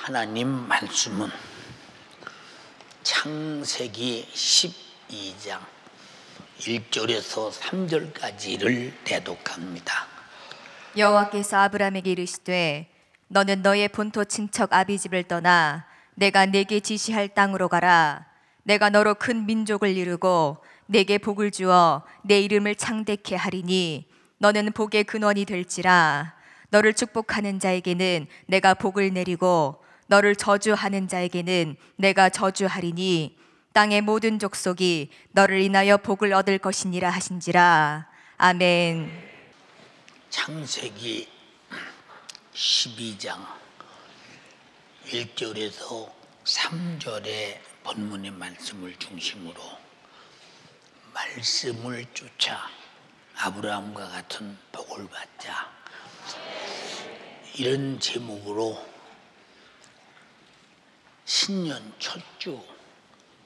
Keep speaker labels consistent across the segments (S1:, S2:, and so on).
S1: 하나님 말씀은 창세기 12장 1절에서 3절까지를 대독합니다.
S2: 여호와께서 아브라함에게 이르시되 너는 너의 본토 친척 아비집을 떠나 내가 네게 지시할 땅으로 가라. 내가 너로 큰 민족을 이루고 네게 복을 주어 내 이름을 창대케 하리니 너는 복의 근원이 될지라. 너를 축복하는 자에게는 내가 복을 내리고 너를 저주하는 자에게는 내가 저주하리니 땅의 모든 족속이 너를 인하여 복을 얻을 것이니라 하신지라. 아멘.
S1: 창세기 12장 1절에서 3절의 본문의 말씀을 중심으로 말씀을 쫓아 아브라함과 같은 복을 받자, 이런 제목으로 신년 첫 주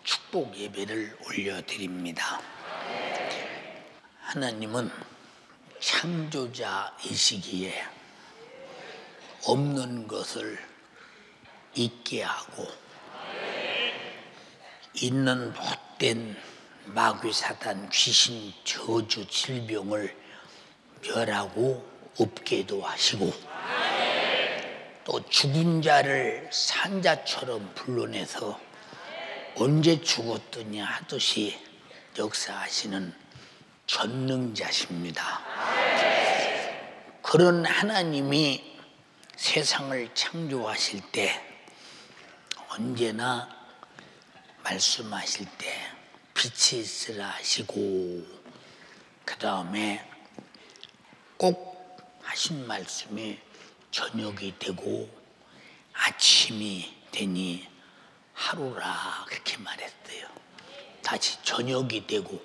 S1: 축복 예배를 올려드립니다. 하나님은 창조자이시기에 없는 것을 있게 하고 있는 못된 마귀 사단 귀신 저주 질병을 멸하고 없게도 하시고 또 죽은 자를 산자처럼 불러내서 언제 죽었더냐 하듯이 역사하시는 전능자십니다. 그런 하나님이 세상을 창조하실 때 언제나 말씀하실 때 빛이 있으라 하시고, 그 다음에 꼭 하신 말씀이 저녁이 되고 아침이 되니 하루라, 그렇게 말했어요. 다시 저녁이 되고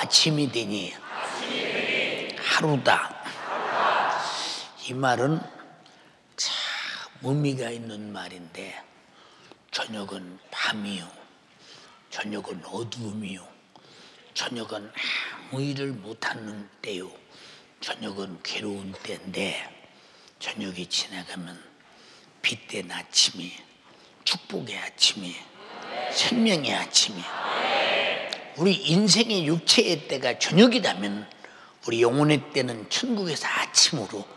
S1: 아침이 되니 하루다. 이 말은 참 의미가 있는 말인데, 저녁은 밤이요, 저녁은 어두움이요, 저녁은 아무 일을 못하는 때요, 저녁은 괴로운 때인데 저녁이 지나가면 빛된 아침이, 축복의 아침이, 생명의 아침이, 우리 인생의 육체의 때가 저녁이라면 우리 영혼의 때는 천국에서 아침으로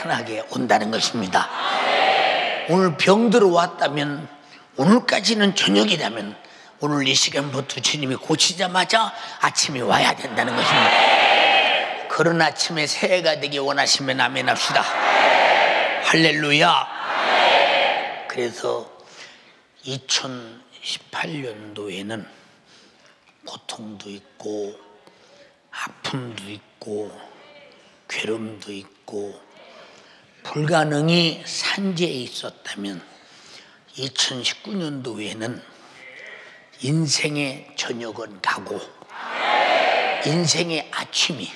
S1: 환하게 온다는 것입니다. 오늘 병 들어왔다면 오늘까지는 저녁이라면 오늘 이 시간부터 주님이 고치자마자 아침이 와야 된다는 것입니다. 그런 아침에 새해가 되기 원하시면 아멘 합시다. 할렐루야. 그래서 2018년도에는 고통도 있고 아픔도 있고 괴로움도 있고 불가능이 산재에 있었다면 2019년도에는 인생의 저녁은 가고 인생의 아침이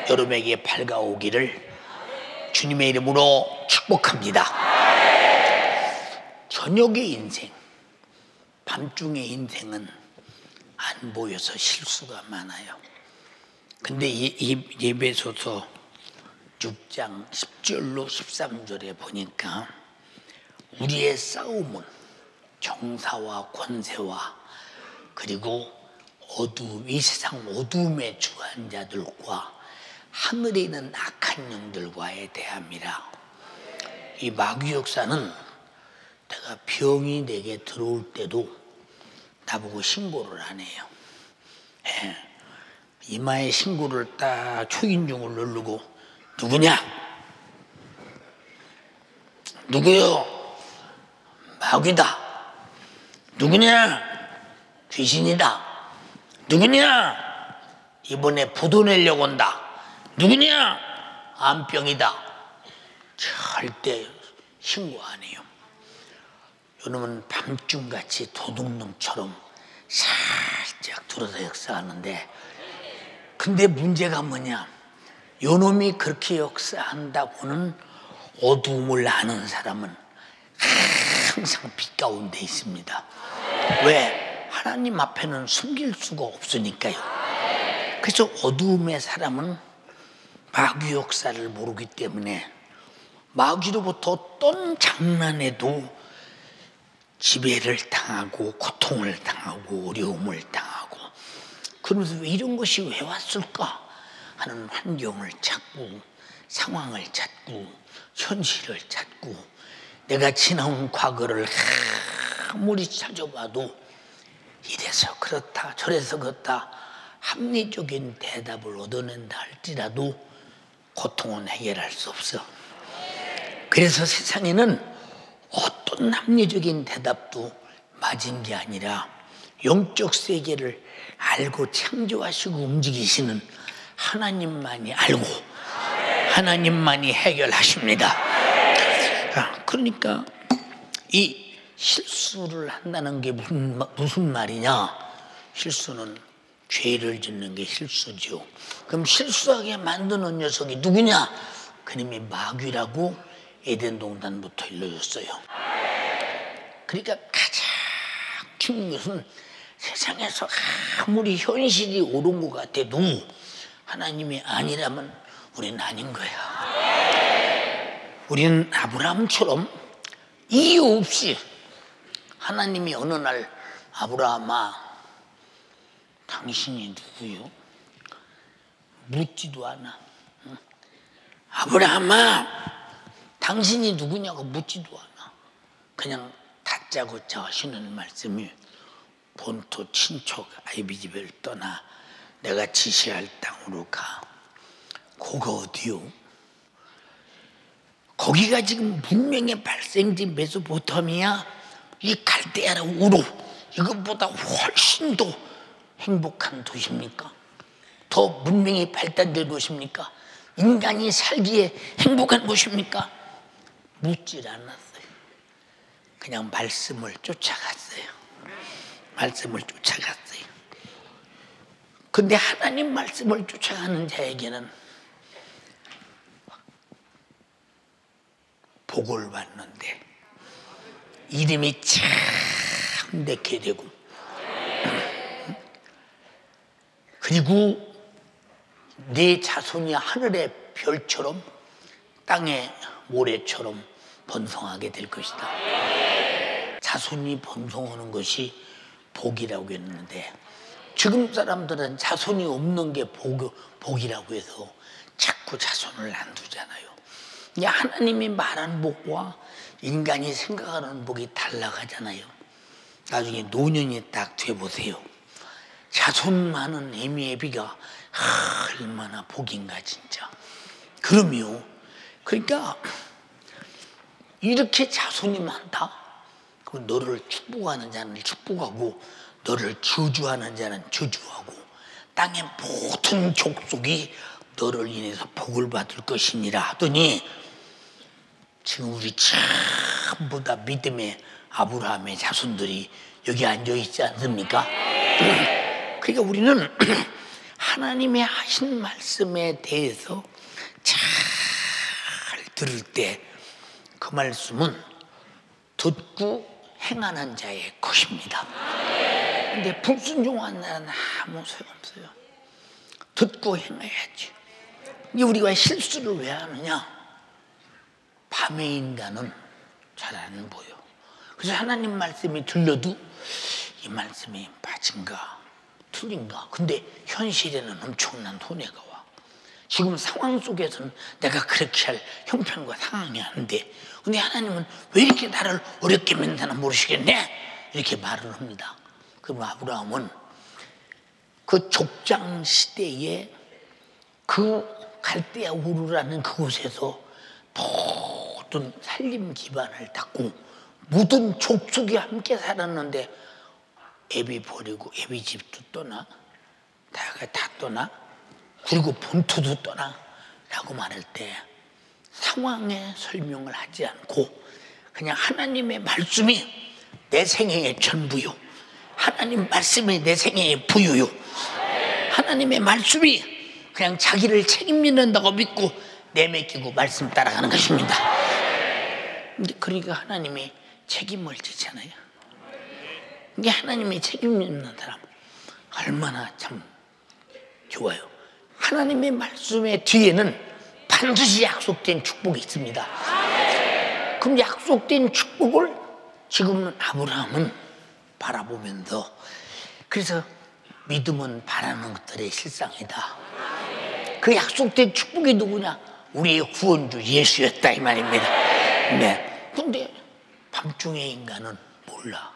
S1: 여러분에게 밝아오기를 주님의 이름으로 축복합니다. 저녁의 인생, 밤중의 인생은 안 보여서 실수가 많아요. 근데 예배소서 6장 10절로 13절에 보니까 우리의 싸움은 정사와 권세와 그리고 어두움, 이 세상 어두움에 주한 자들과 하늘에 있는 악한 영들과의 대함이라. 이 마귀 역사는 내가 병이 내게 들어올 때도 나보고 신고를 안 해요. 이마에 신고를 딱 초인종을 누르고 누구냐? 누구요? 마귀다. 누구냐? 귀신이다. 누구냐? 이번에 부도 내려고 온다. 누구냐? 암병이다. 절대 신고 안 해요. 요놈은 밤중같이 도둑놈처럼 살짝 들어서 역사하는데, 근데 문제가 뭐냐? 요놈이 그렇게 역사한다고는 어두움을 아는 사람은 항상 빛 가운데 있습니다. 왜? 하나님 앞에는 숨길 수가 없으니까요. 그래서 어두움의 사람은 마귀 역사를 모르기 때문에 마귀로부터 어떤 장난에도 지배를 당하고 고통을 당하고 어려움을 당하고, 그러면서 왜 이런 것이 왜 왔을까 하는 환경을 찾고 상황을 찾고 현실을 찾고 내가 지나온 과거를 아무리 찾아봐도 이래서 그렇다 저래서 그렇다 합리적인 대답을 얻어낸다 할지라도 고통은 해결할 수 없어. 그래서 세상에는 어떤 합리적인 대답도 맞은 게 아니라 영적 세계를 알고 창조하시고 움직이시는 하나님만이 알고 하나님만이 해결하십니다. 그러니까 이 실수를 한다는 게 무슨 말이냐? 실수는 죄를 짓는 게 실수죠. 그럼 실수하게 만드는 녀석이 누구냐? 그놈이 마귀라고 에덴 동산부터 일러줬어요. 그러니까 가장 중요한 것은 세상에서 아무리 현실이 옳은 것 같아도 하나님이 아니라면 우리는 아닌 거야. 우리는 아브라함처럼 이유 없이 하나님이 어느 날 아브라함아 당신이 누구요? 묻지도 않아. 아브라함아 당신이 누구냐고 묻지도 않아. 그냥 다짜고짜 하시는 말씀이 본토 친척 아비집을 떠나 내가 지시할 땅으로 가. 거기가 어디요? 거기가 지금 문명의 발생지 메소포타미아 이 갈대아라 우루 이것보다 훨씬 더 행복한 도시입니까? 더 문명이 발달된 곳입니까? 인간이 살기에 행복한 곳입니까? 묻질 않았어요. 그냥 말씀을 쫓아갔어요. 말씀을 쫓아갔어요. 근데 하나님 말씀을 쫓아가는 자에게는 복을 받는데 이름이 참되게 되고 그리고 네 자손이 하늘의 별처럼 땅의 모래처럼 번성하게 될 것이다. 자손이 번성하는 것이 복이라고 했는데 지금 사람들은 자손이 없는 게 복이라고 해서 자꾸 자손을 안 두잖아요. 하나님이 말하는 복과 인간이 생각하는 복이 달라가잖아요. 나중에 노년이 딱 돼보세요. 자손 많은 애미애비가 얼마나 복인가 진짜. 그럼요. 그러니까 이렇게 자손이 많다. 그럼 너를 축복하는 자는 축복하고 너를 저주하는 자는 저주하고 땅의 모든 족속이 너를 인해서 복을 받을 것이니라 하더니 지금 우리 전부 다 믿음의 아브라함의 자손들이 여기 앉아있지 않습니까? 그러니까 우리는 하나님의 하신 말씀에 대해서 잘 들을 때 그 말씀은 듣고 행하는 자의 것입니다. 근데 불순종한 자는 아무 소용없어요. 듣고 행해야지. 우리가 실수를 왜 하느냐? 밤의 인간은 잘 안 보여. 그래서 하나님 말씀이 들려도 이 말씀이 맞은가 틀린가. 근데 현실에는 엄청난 손해가 와. 지금 상황 속에서는 내가 그렇게 할 형편과 상황이 아닌데 근데 하나님은 왜 이렇게 나를 어렵게 만드나 모르시겠네? 이렇게 말을 합니다. 그럼 아브라함은 그 족장 시대에 그 갈대아 우르라는 그곳에서 모든 살림 기반을 닦고 모든 족속이 함께 살았는데 애비 버리고 애비 집도 떠나 다 떠나 그리고 본토도 떠나 라고 말할 때 상황의 설명을 하지 않고 그냥 하나님의 말씀이 내 생애의 전부요. 하나님 말씀이 내 생애의 부유요. 하나님의 말씀이 그냥 자기를 책임진다고 믿고 내맡기고 말씀 따라가는 것입니다. 그러니까 하나님이 책임을 지잖아요. 이게 하나님이 책임지는 사람 얼마나 참 좋아요. 하나님의 말씀의 뒤에는 반드시 약속된 축복이 있습니다. 그럼 약속된 축복을 지금은 아브라함은 바라보면서, 그래서 믿음은 바라는 것들의 실상이다. 그 약속된 축복이 누구냐? 우리의 구원주 예수였다 이 말입니다. 네. 근데 밤중의 인간은 몰라.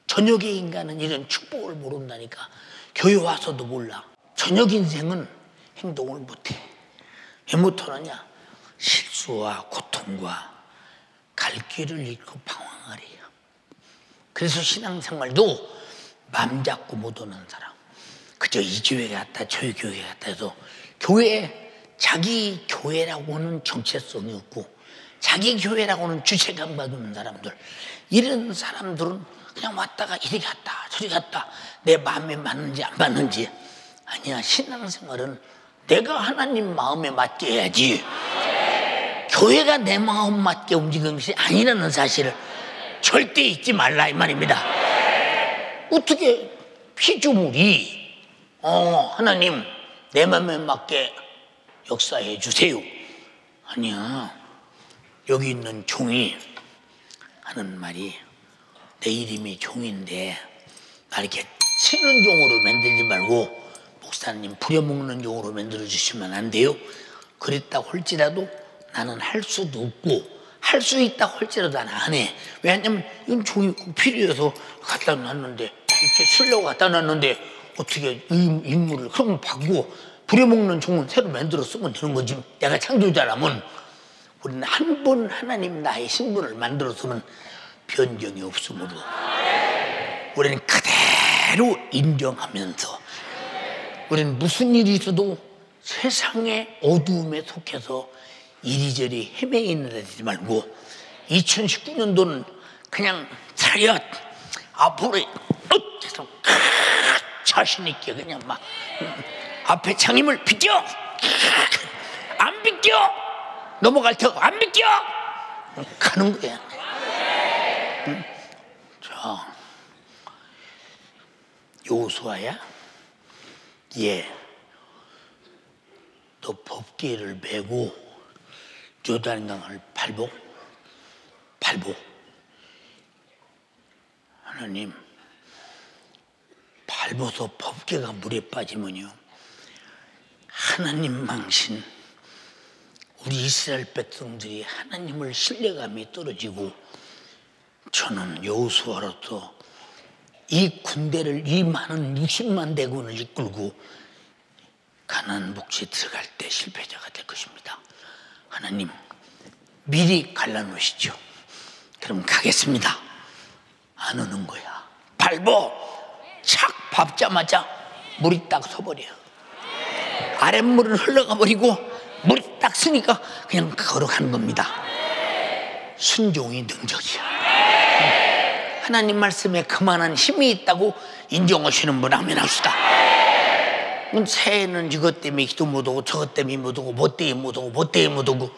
S1: 저녁의 인간은 이런 축복을 모른다니까. 교회 와서도 몰라. 저녁 인생은 행동을 못해. 왜 못하느냐? 실수와 고통과 갈 길을 잃고 방황하래요. 그래서 신앙생활도 맘 잡고 못 오는 사람, 그저 이 교회 갔다 저 교회 갔다 해서 교회, 자기 교회라고 하는 정체성이 없고 자기 교회라고는 주체감 받는 사람들, 이런 사람들은 그냥 왔다가 이리 갔다 저리 갔다 내 마음에 맞는지 안 맞는지. 아니야, 신앙생활은 내가 하나님 마음에 맞게 해야지 교회가 내 마음 맞게 움직이는 것이 아니라는 사실을 절대 잊지 말라 이 말입니다. 어떻게 피조물이 하나님 내 마음에 맞게 역사해 주세요. 아니야. 여기 있는 종이 하는 말이, 내 이름이 종인데 나 이렇게 치는 종으로 만들지 말고 목사님 부려먹는 종으로 만들어 주시면 안 돼요. 그랬다고 할지라도 나는 할 수도 없고, 할 수 있다고 할지라도 나는 안 해. 왜냐하면 이건 종이 꼭 필요해서 갖다 놨는데, 이렇게 쓰려고 갖다 놨는데 어떻게 임무를 그럼 바꾸고 부려먹는 종은 새로 만들어 쓰면 되는 거지. 내가 창조자라면. 우리는 한 번 하나님 나의 신분을 만들어서는 변경이 없으므로 우리는 그대로 인정하면서, 우리는 무슨 일이 있어도 세상의 어두움에 속해서 이리저리 헤매이는 데지 말고 2019년도는 그냥 차렷 앞으로 해서 자신 있게 그냥 막 앞에 창임을 비껴, 안 비껴, 넘어갈 테고 안 비껴 가는 거야. 자, 여호수아야, 너 법궤를 메고 요단강을 발복. 하나님, 밟아서 법궤가 물에 빠지면요, 하나님 망신, 우리 이스라엘 백성들이 하나님을 신뢰감이 떨어지고, 저는 여호수아로서 이 군대를, 이 많은 60만 대군을 이끌고 가나안 복지에 들어갈 때 실패자가 될 것입니다. 하나님, 미리 갈라놓으시죠. 그럼 가겠습니다. 안 오는 거야. 밟어 착 밟자마자 물이 딱 서버려. 아랫물은 흘러가 버리고 물이 딱 쓰니까 그냥 걸어가는 겁니다. 순종이 능력이야. 하나님 말씀에 그만한 힘이 있다고 인정하시는 분 아멘 합시다. 새해는 이것 때문에 기도 못하고 저것 때문에 못하고 뭐 때문에 못하고 뭐 때문에 못하고,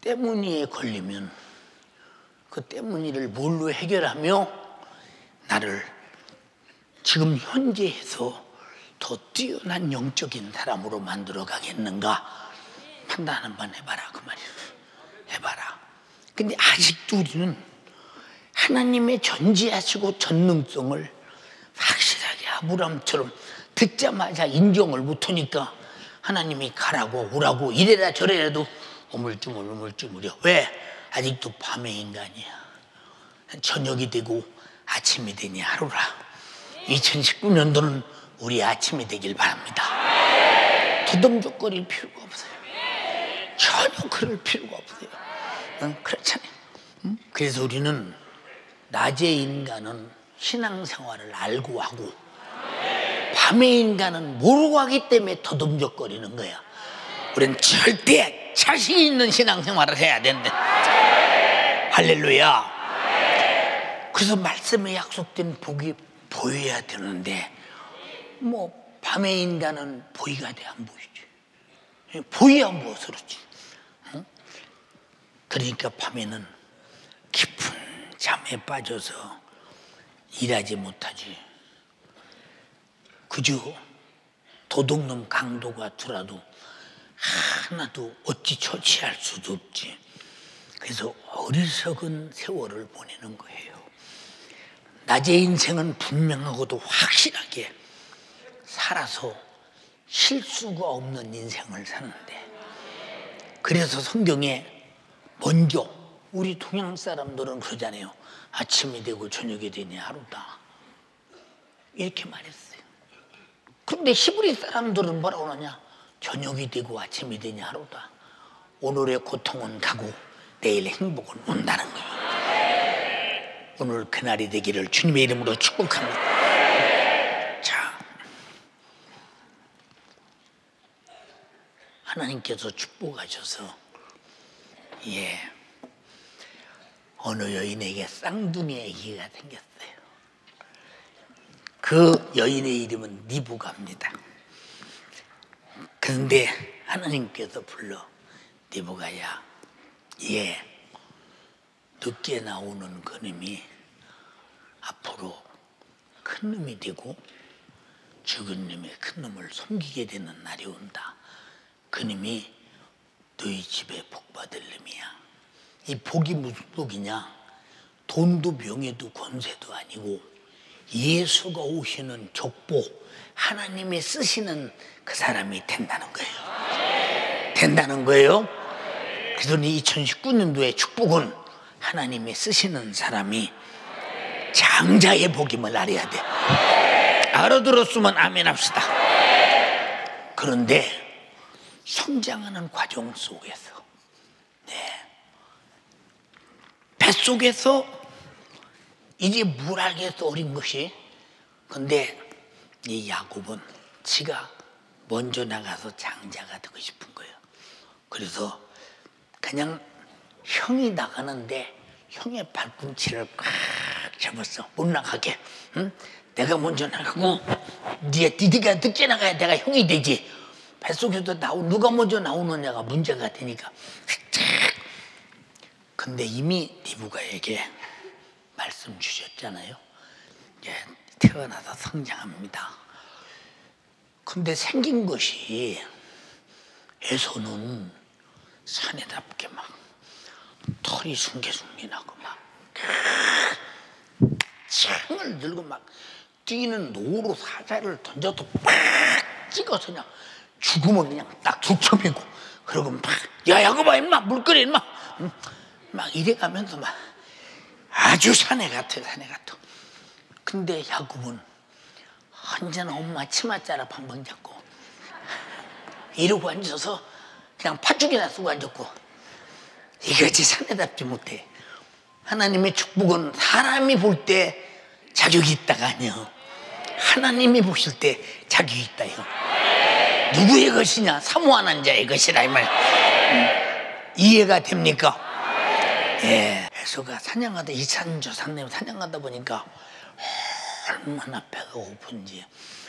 S1: 때문이에 걸리면 그 때문이를 뭘로 해결하며 나를 지금 현재에서 더 뛰어난 영적인 사람으로 만들어 가겠는가 판단 한번 해봐라 그 말이에요. 해봐라. 근데 아직도 우리는 하나님의 전지하시고 전능성을 확실하게 아브라함처럼 듣자마자 인정을 못하니까 하나님이 가라고 오라고 이래라 저래라도 우물쭈물이야. 왜? 아직도 밤의 인간이야. 저녁이 되고 아침이 되니 하루라. 2019년도는 우리 아침이 되길 바랍니다. 더듬적거릴 필요가 없어요. 전혀 그럴 필요가 없어요. 그렇잖아요. 그래서 우리는 낮의 인간은 신앙생활을 알고 하고 밤의 인간은 모르고 하기 때문에 더듬적거리는 거야. 우리는 절대 자신 있는 신앙생활을 해야 된대. 할렐루야. 그래서 말씀에 약속된 복이 보여야 되는데, 뭐 밤의 인간은 보이가 돼 안 보이지. 보이야 무엇을 그렇지. 그러니까 밤에는 깊은 잠에 빠져서 일하지 못하지. 그저 도둑놈 강도가 들어도 하나도 어찌 처치할 수도 없지. 그래서 어리석은 세월을 보내는 거예요. 낮의 인생은 분명하고도 확실하게 살아서 실수가 없는 인생을 사는데, 그래서 성경에 먼저 우리 동양 사람들은 그러잖아요. 아침이 되고 저녁이 되니 하루다, 이렇게 말했어요. 그런데 히브리 사람들은 뭐라고 하느냐? 저녁이 되고 아침이 되니 하루다. 오늘의 고통은 가고 내일 행복은 온다는 거예요. 오늘 그날이 되기를 주님의 이름으로 축복합니다. 자, 하나님께서 축복하셔서 어느 여인에게 쌍둥이 아기가 생겼어요. 그 여인의 이름은 리브가입니다. 그런데 하나님께서 불러 리브가야, 늦게 나오는 그놈이 앞으로 큰 놈이 되고 죽은 놈이 큰 놈을 섬기게 되는 날이 온다. 그놈이 너희 집에 복 받을 놈이야. 이 복이 무슨 복이냐? 돈도 명예도 권세도 아니고 예수가 오시는 족보, 하나님이 쓰시는 그 사람이 된다는 거예요. 된다는 거예요. 그래서 2019년도의 축복은 하나님이 쓰시는 사람이 장자의 복임을 알아야 돼. 알아들었으면 아멘 합시다. 그런데 성장하는 과정 속에서, 뱃속에서 이제 물알에서 어린 것이, 근데 이 야곱은 지가 먼저 나가서 장자가 되고 싶은 거예요. 그래서 그냥 형이 나가는데 형의 발꿈치를 꽉 잡았어. 못 나가게. 응? 내가 먼저 나가고 네가 늦게 나가야 내가 형이 되지. 뱃속에서 누가 먼저 나오느냐가 문제가 되니까. 근데 이미 리브가에게 말씀 주셨잖아요. 태어나서 성장합니다. 근데 생긴 것이 에서는 사내답게 막 털이 숭개숭개나고 막 창을 들고 막 뛰는 노루 사자를 던져도 팍 찍어서 그냥 죽으면 그냥 딱 두쳐매고, 그러고 막 야 야곱아 임마 물 끓여 임마 막 이래가면서 막 아주 사내 같아. 근데 야곱은 언제나 엄마 치맛자락 방방 잡고 이러고 앉아서 그냥 팥죽이나 쓰고 앉았고, 이거지 사내답지 못해. 하나님의 축복은 사람이 볼 때 자격이 있다가 아니요, 하나님이 보실 때 자격이 있다요. 누구의 것이냐? 사모하는 자의 것이라 이 말. 이해가 됩니까? 에서가 사냥하다 이산저산 사냥하다 보니까 얼마나 배가 고픈지.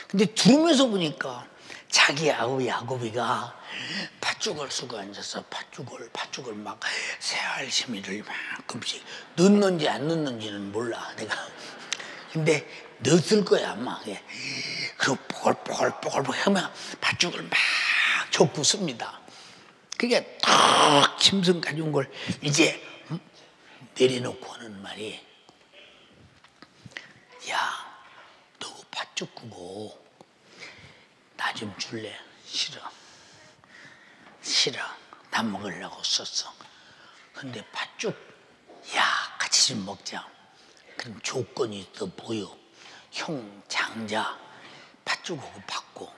S1: 근데 들으면서 보니까 자기 아우 야곱이가 팥죽을 쓰고 앉아서 팥죽을 막 새알심이를 만큼씩 넣는지 안 넣는지는 몰라 내가. 근데 넣었을 거야 아마. 그리고 뽀글뽀글 하면 팥죽을 막 젓고 씁니다. 그게 딱 짐승 가져온 걸 이제 내려놓고 하는 말이, 야 너 팥죽 구고 나 좀 줄래? 싫어 나 먹으려고 썼어. 근데 팥죽 같이 좀 먹자. 그럼 조건이 있어 보여. 형 장자 팥죽하고 받고,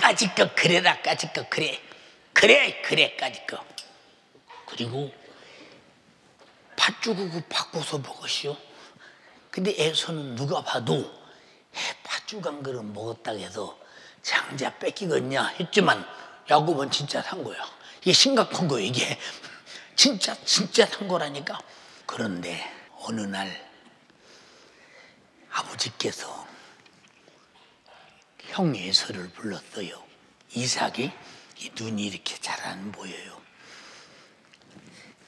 S1: 까짓거 그래라. 까짓거 그래 까짓거. 그리고 팥죽하고 바꿔서 먹으시오. 근데 에서는 누가 봐도 팥죽 한 그릇 먹었다고 해서 장자 뺏기겠냐 했지만 야곱은 진짜 산 거야. 이게 심각한 거야. 이게 진짜 산 거라니까. 그런데 어느 날 아버지께서 형 에서를 불렀어요. 이삭이 눈이 이렇게 잘 안 보여요.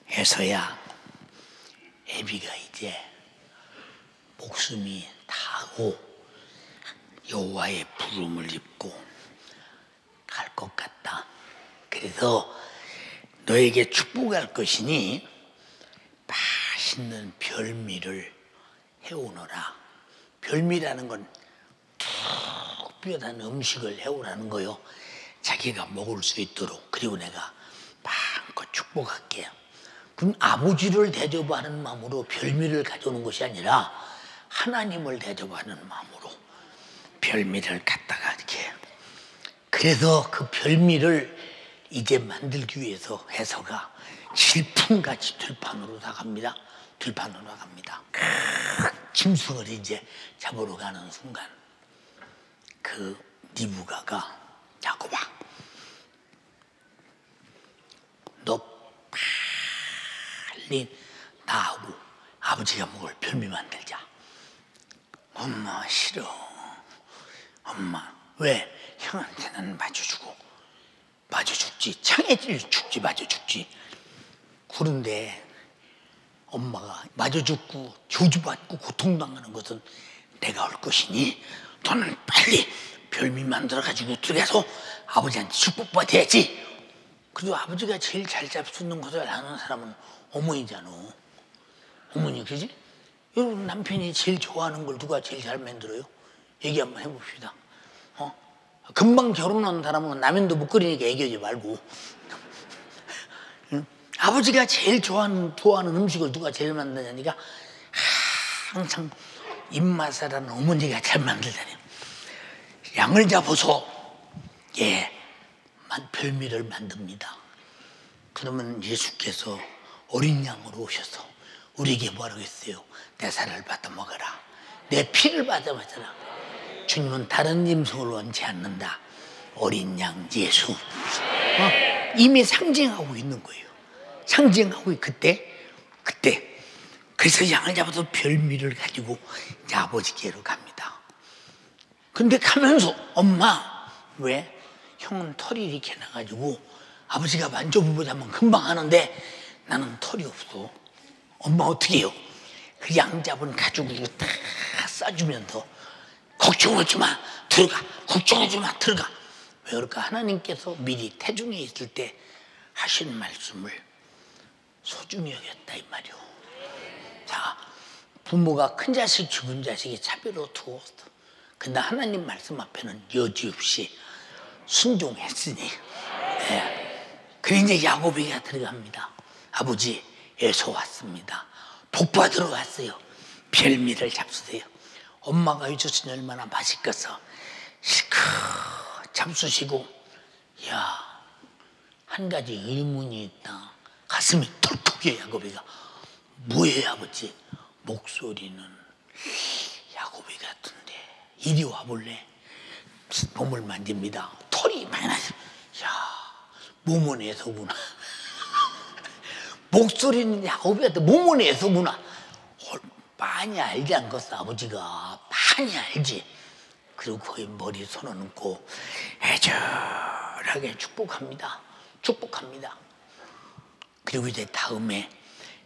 S1: 에서야, 애비가 이제 목숨이 다하고 여호와의 부름을 입고 갈 것 같다. 그래서 너에게 축복할 것이니 맛있는 별미를 해오너라. 별미라는 건 특별한 음식을 해오라는 거요. 자기가 먹을 수 있도록. 그리고 내가 마음껏 축복할게요. 그럼 아버지를 대접하는 마음으로 별미를 가져오는 것이 아니라 하나님을 대접하는 마음으로 별미를 갖다가 이렇게. 그래서 그 별미를 이제 만들기 위해서 해서가 질풍같이 들판으로 나갑니다. 들판으로 나갑니다. 짐승을 이제 잡으러 가는 순간 그 리브가가 야곱아, 너 빨리 나하고 아버지가 먹을 별미 만들자. 엄마 싫어. 엄마 왜? 형한테는 마저 죽지. 창에 죽지 마저 죽지. 그런데 엄마가 마저 죽고 저주받고 고통당하는 것은 내가 할 것이니 너는 빨리 별미 만들어가지고 들어가서 아버지한테 축복받아야지. 그래도 아버지가 제일 잘 잡수는 것을 아는 사람은 어머니잖아. 어머니, 그지? 여러분 남편이 제일 좋아하는 걸 누가 제일 잘 만들어요? 얘기 한번 해봅시다. 금방 결혼한 사람은 라면도 못 끓이니까 얘기하지 말고. 아버지가 제일 좋아하는 음식을 누가 제일 만드냐니까 항상 입맛이라는 어머니가 잘 만들잖아요. 양을 잡아서 별미를 만듭니다. 그러면 예수께서 어린 양으로 오셔서 우리에게 뭐라고 했어요? 내 살을 받아 먹어라. 내 피를 받아 먹어라. 주님은 다른 짐승을 원치 않는다. 어린 양 예수. 이미 상징하고 있는 거예요. 상징하고 그때. 그래서 양을 잡아서 별미를 가지고 이제 아버지께로 갑니다. 근데 가면서 엄마 왜? 형은 털이 이렇게 나가지고 아버지가 만져보자면 금방 하는데 나는 털이 없어. 엄마 어떻게 해요? 그 양잡은 가죽으로 다 싸주면서 걱정하지 마 들어가. 걱정하지 마 들어가. 왜 그럴까? 하나님께서 미리 태중에 있을 때 하신 말씀을 소중히 여겼다 이 말이요. 자, 부모가 큰 자식 죽은 자식이 차별로 두었어. 근데 하나님 말씀 앞에는 여지없이 순종했으니. 그래 이제 야곱이가 들어갑니다. 아버지 에서 왔습니다. 복받으러 왔어요. 별미를 잡수세요. 엄마가 해줬으니 얼마나 맛있겠어. 실컷 잡수시고 한 가지 의문이 있다. 가슴이 털컥해. 야곱이가 뭐예요 아버지? 목소리는 야곱이 같은데 이리 와볼래? 몸을 만집니다. 털이 많이 나죠. 몸은 애서구나. 목소리는 야곱이 같아. 몸은 애서구나. 많이 알지 않겠어 아버지가. 많이 알지. 그리고 거의 머리에 손을 얹고 애절하게 축복합니다. 그리고 이제 다음에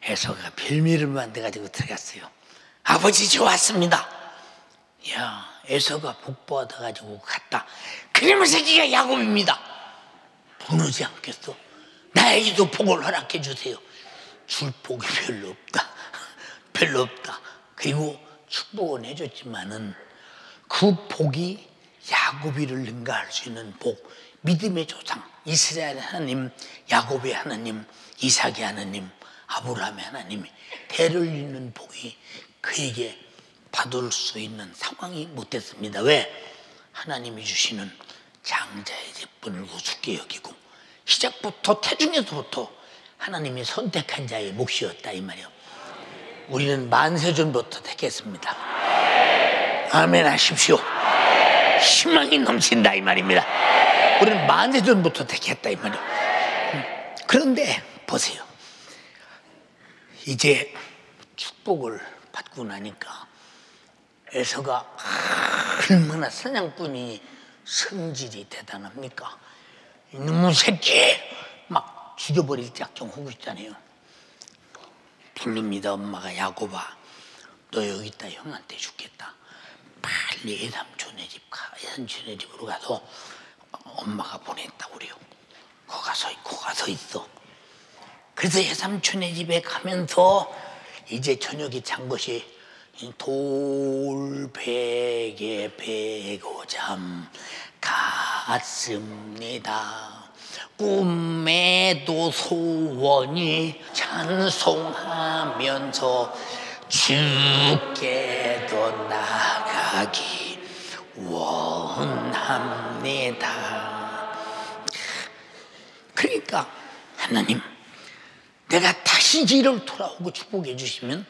S1: 에서가 별미를 만들어가지고 들어갔어요. 아버지 좋았습니다. 에서가 복받아가지고 갔다. 그러면 새끼가 야곱입니다. 분하지 않겠어? 나에게도 복을 허락해 주세요. 줄 복이 별로 없다. 그리고 축복은 해줬지만은 그 복이 야곱이를 능가할 수 있는 복, 믿음의 조상, 이스라엘의 하나님, 야곱의 하나님, 이삭의 하나님, 아브라함의 하나님, 대를 잇는 복이 그에게 받을 수 있는 상황이 못 됐습니다. 왜? 하나님이 주시는 장자의 직분을 우습게 여기고 시작부터 태중에서부터 하나님이 선택한 자의 몫이었다 이 말이에요. 우리는 만세전부터 택했습니다. 아멘 하십시오. 희망이 넘친다 이 말입니다. 우리는 만세전부터 택했다 이 말이에요. 그런데 보세요. 이제 축복을 받고 나니까 에서가 얼마나 사냥꾼이 성질이 대단합니까? 이놈의 새끼 막 죽여버릴 작정하고 있잖아요. 부릅니다. 엄마가 야곱아 너 여기 있다. 형한테 죽겠다. 빨리 애삼촌의 집 가. 애삼촌의 집으로 가서 엄마가 보냈다고 그래요. 거 가서 있어. 그래서 외삼촌의 집에 가면서 이제 저녁에 잔 것이 돌베개 베고 잠 갔습니다. 꿈에도 소원이 찬송하면서 주께도 나가기 원합니다. 그러니까 하나님, 내가 다시 길을 돌아오고 축복해 주시면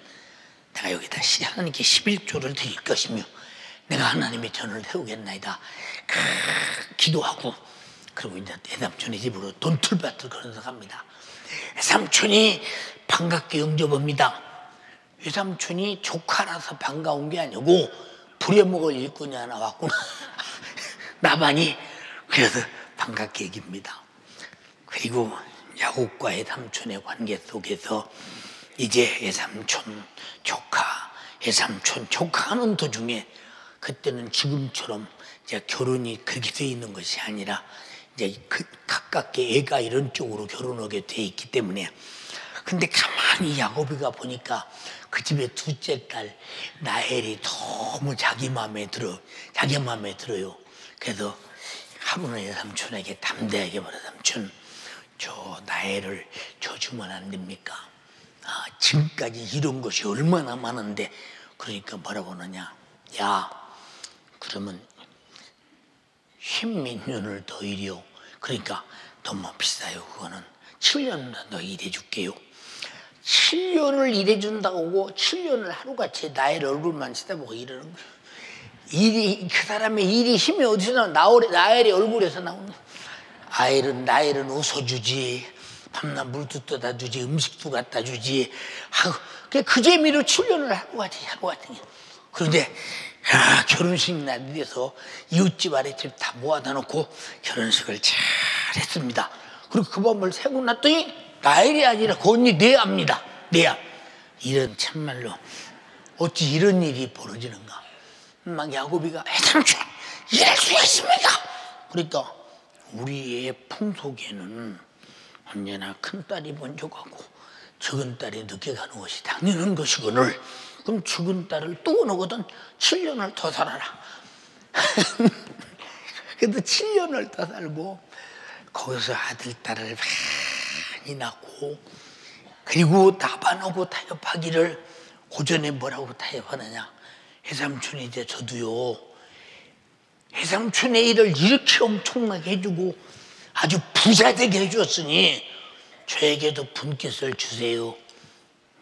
S1: 내가 여기다 하나님께 11조를 드릴 것이며 내가 하나님의 전을 세우겠나이다. 기도하고 그리고 이제 외삼촌의 집으로 돈툴밭을 걸어서 갑니다. 외삼촌이 반갑게 영접합니다. 외삼촌이 조카라서 반가운 게 아니고 부려먹을 일꾼이 하나 왔구나. 나반이 그래서 반갑게 여깁니다. 그리고 야곱과 외삼촌의 관계 속에서 이제 외삼촌 조카, 외삼촌 조카하는 도중에 그때는 지금처럼 이제 결혼이 그렇게 돼 있는 것이 아니라 이제 가깝게 애가 이런 쪽으로 결혼하게 돼 있기 때문에 근데 가만히 야곱이가 보니까 그 집의 둘째 딸 라헬이 너무 자기 마음에 들어요. 그래서 하루는 외삼촌에게 담대하게 말해 삼촌 저 라헬을 줘주면 안 됩니까? 지금까지 이런 것이 얼마나 많은데 그러니까 뭐라고 하느냐 야 그러면 10몇 년을 더 일해요. 그러니까 너무 비싸요. 그거는 7년 더 일해줄게요. 7년을 일해준다고 7년을 하루같이 나의 얼굴만 쳐다보고 이러는 거예요. 그 사람의 일이 힘이 어디서 나오냐 나엘의 얼굴에서 나오는 나엘은 웃어주지 밤낮 물도 떠다 주지 음식도 갖다 주지 그 재미로 7년을 하루같이 그런데 결혼식 날에서 이웃집 아랫집 다 모아다 놓고 결혼식을 잘 했습니다. 그리고 그 밤을 새고 났더니 나엘이 아니라 그 언니 내아입니다. 내아. 이런 참말로 어찌 이런 일이 벌어지는가. 막 야곱이가 삼촌 이럴 수가 있습니까? 그러니까 우리의 풍속에는 언제나 큰 딸이 먼저 가고 적은 딸이 늦게 가는 것이 당연한 것이거늘 그럼 죽은 딸을 또 오거든 7년을 더 살아라. 그래도 7년을 더 살고 거기서 아들 딸을 많이 낳고 그리고 나반하고 타협하기를 고전에 뭐라고 타협하느냐 외삼촌이 이제 저도요 외삼촌의 일을 이렇게 엄청나게 해주고 아주 부자 되게 해줬으니 저에게도 분깃을 주세요.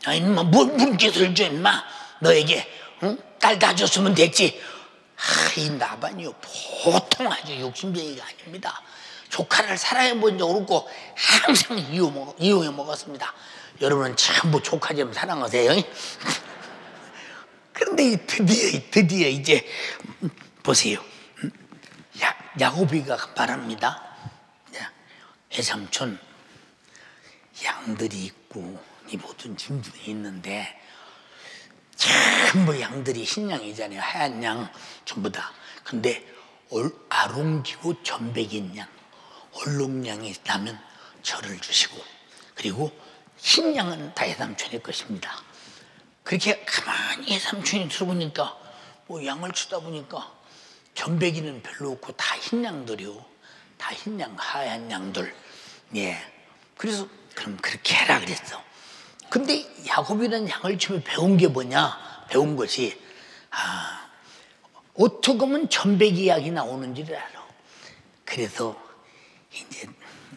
S1: 임마 뭘 분깃을 줘 임마 너에게 응? 딸 다 줬으면 됐지. 이 나반이요 보통 아주 욕심쟁이가 아닙니다. 조카를 사랑해 본 적 없고 항상 이용해 먹었습니다. 여러분은 전부 조카 좀 사랑하세요. 그런데 드디어 이제 보세요. 야곱이가 말합니다. 외삼촌 양들이 있고 이 모든 짐승이 있는데 전부 양들이 흰 양이잖아요. 하얀 양 전부 다. 근데 아롱기고 전백인 양 얼룩양이 나면 저를 주시고 그리고 흰 양은 다 외삼촌의 것입니다. 그렇게 가만히 외삼촌이 들어보니까 뭐 양을 주다 보니까 전백이는 별로 없고 다 흰 양들이요. 다 흰 양, 하얀 양들. 예. 그래서 그럼 그렇게 해라 그랬어. 근데 야곱이라는 양을 주면 배운 게 뭐냐? 배운 것이 어떻게 하면 전백이 약이 나오는지를 알아. 그래서 이제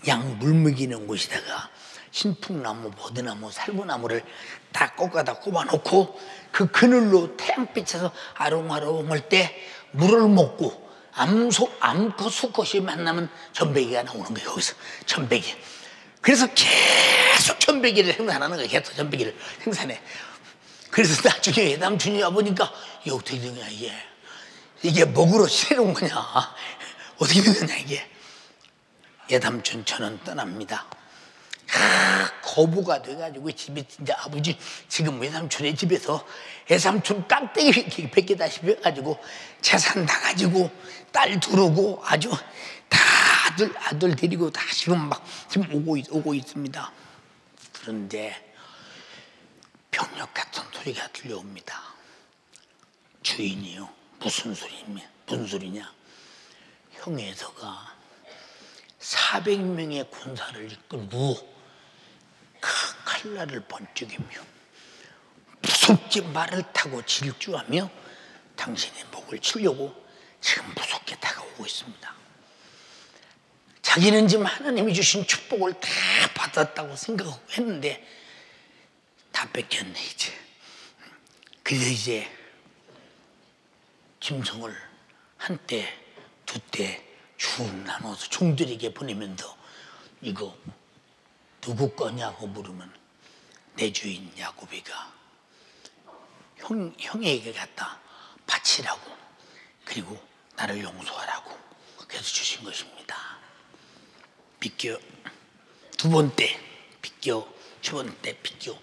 S1: 양 물 먹이는 곳에다가 신풍나무, 버드나무, 살구나무를 다 꺾어다 꼽아놓고 그 그늘로 태양빛에서 아롱아롱할 때 물을 먹고 암컷 수컷이 만나면 전백이가 나오는 거예요. 여기서 전백이. 그래서 계속 전백이를 생산하는 거예요. 계속 전백이를 생산해. 그래서 나중에 외삼촌이 와보니까 이게 어떻게 된 거냐 이게 먹으러 새로운 거냐 어떻게 된 거냐 이게. 외삼촌 저는 떠납니다. 거부가 돼가지고 집에 진짜 아버지 지금 외삼촌의 집에서 외삼촌 깍대기 벗기다시피 해가지고 재산 다 가지고 딸 두르고 아주 다 아들 데리고 다 지금 오고 있습니다. 그런데 병력 같은 소리가 들려옵니다. 주인이요. 무슨 소리냐? 형에서가 400명의 군사를 이끌고 그 칼날을 번쩍이며 무섭게 말을 타고 질주하며 당신의 목을 치려고 지금 무섭게 다가오고 있습니다. 자기는 지금 하나님이 주신 축복을 다 받았다고 생각하고 했는데 다 뺏겼네 이제. 그래서 이제 짐승을 한때 두때 쭉 나눠서 종들에게 보내면서 이거 누구 거냐고 물으면 내 주인 야곱이가 형에게 갖다 바치라고, 그리고 나를 용서하라고 그래서 주신 것입니다. 비껴 두 번 때 비껴, 세 번 때 비껴.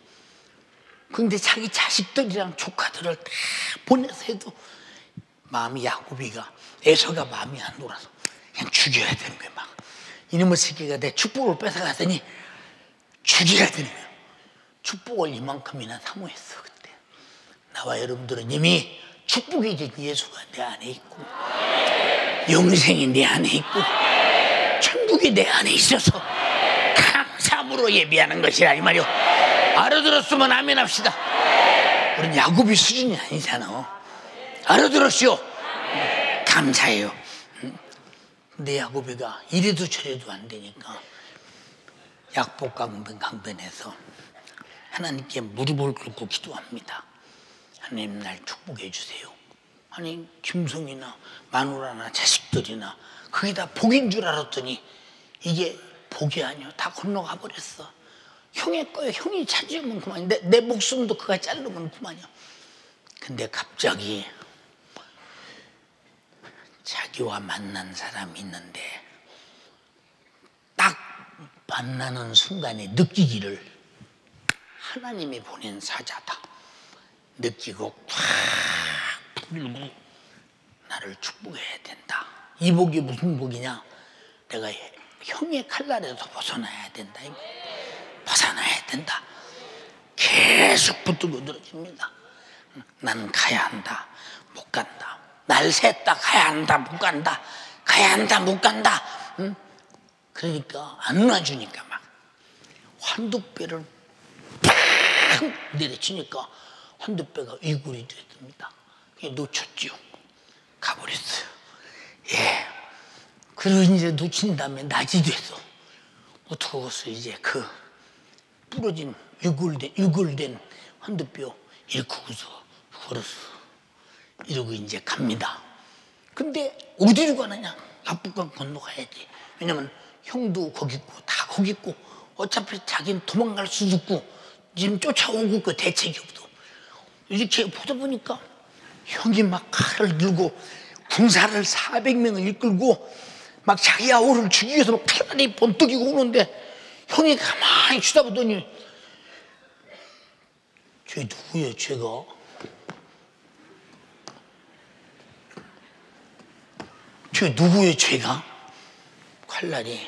S1: 그런데 자기 자식들이랑 조카들을 다 보내서 해도 마음이 야곱이가, 에서가 마음이 안 돌아서 그냥 죽여야 되는 거야. 막 이놈의 새끼가 내 축복을 뺏어가더니 죽여야 되는 거야. 축복을 이만큼이나 사모했어 그때. 나와 여러분들은 이미 축복이 된 예수가 내 안에 있고 영생이 내 안에 있고 천국이 내 안에 있어서 감사함으로 예비하는 것이라 이 말이요. 알아들었으면 아멘 합시다. 우린 야곱이 수준이 아니잖아. 알아들었시오? 감사해요. 근데 야곱이가 이래도 저래도 안 되니까 약복강변에서 하나님께 무릎을 꿇고 기도합니다. 하나님 날 축복해 주세요. 아니 김성이나 마누라나 자식들이나 그게 다 복인 줄 알았더니 이게 복이 아니야. 다 건너가 버렸어. 형의 거예요. 형이 차지하면 그만이야. 내 목숨도 그가 자르면 그만이야. 근데 갑자기 자기와 만난 사람이 있는데 딱 만나는 순간에 느끼기를 하나님이 보낸 사자다 느끼고 꽉 불고 나를 축복해야 된다. 이 복이 무슨 복이냐? 내가 형의 칼날에서 벗어나야 된다. 벗어나야 된다. 계속 붙들고 늘어집니다. 나는 가야 한다. 못 간다. 날 샜다. 가야 한다. 못 간다. 가야 한다. 못 간다. 응? 그러니까 안 놔주니까 막 환두뼈를 팍 내려치니까 환두뼈가 위굴이 됐습니다. 놓쳤죠. 가버렸어요. 예. 그리고 이제 놓친 다음에 낮이 됐어. 어떡하겠어. 이제 그 부러진 위굴된 환두뼈 일구고서 걸었어. 이러고 이제 갑니다. 근데 어디로 가느냐? 압북강 건너가야지. 왜냐면 형도 거기 있고 다 거기 있고 어차피 자기는 도망갈 수도 없고 지금 쫓아오고 그 대책이 없어. 이렇게 보다 보니까 형이 막 칼을 들고 군사를 400명을 이끌고 막 자기 아우를 죽이기 위해서 막 칼날이 번뜩이고 오는데 형이 가만히 쳐다보더니 쟤 누구예요 쟤가? 쟤 누구예요 쟤가? 칼날이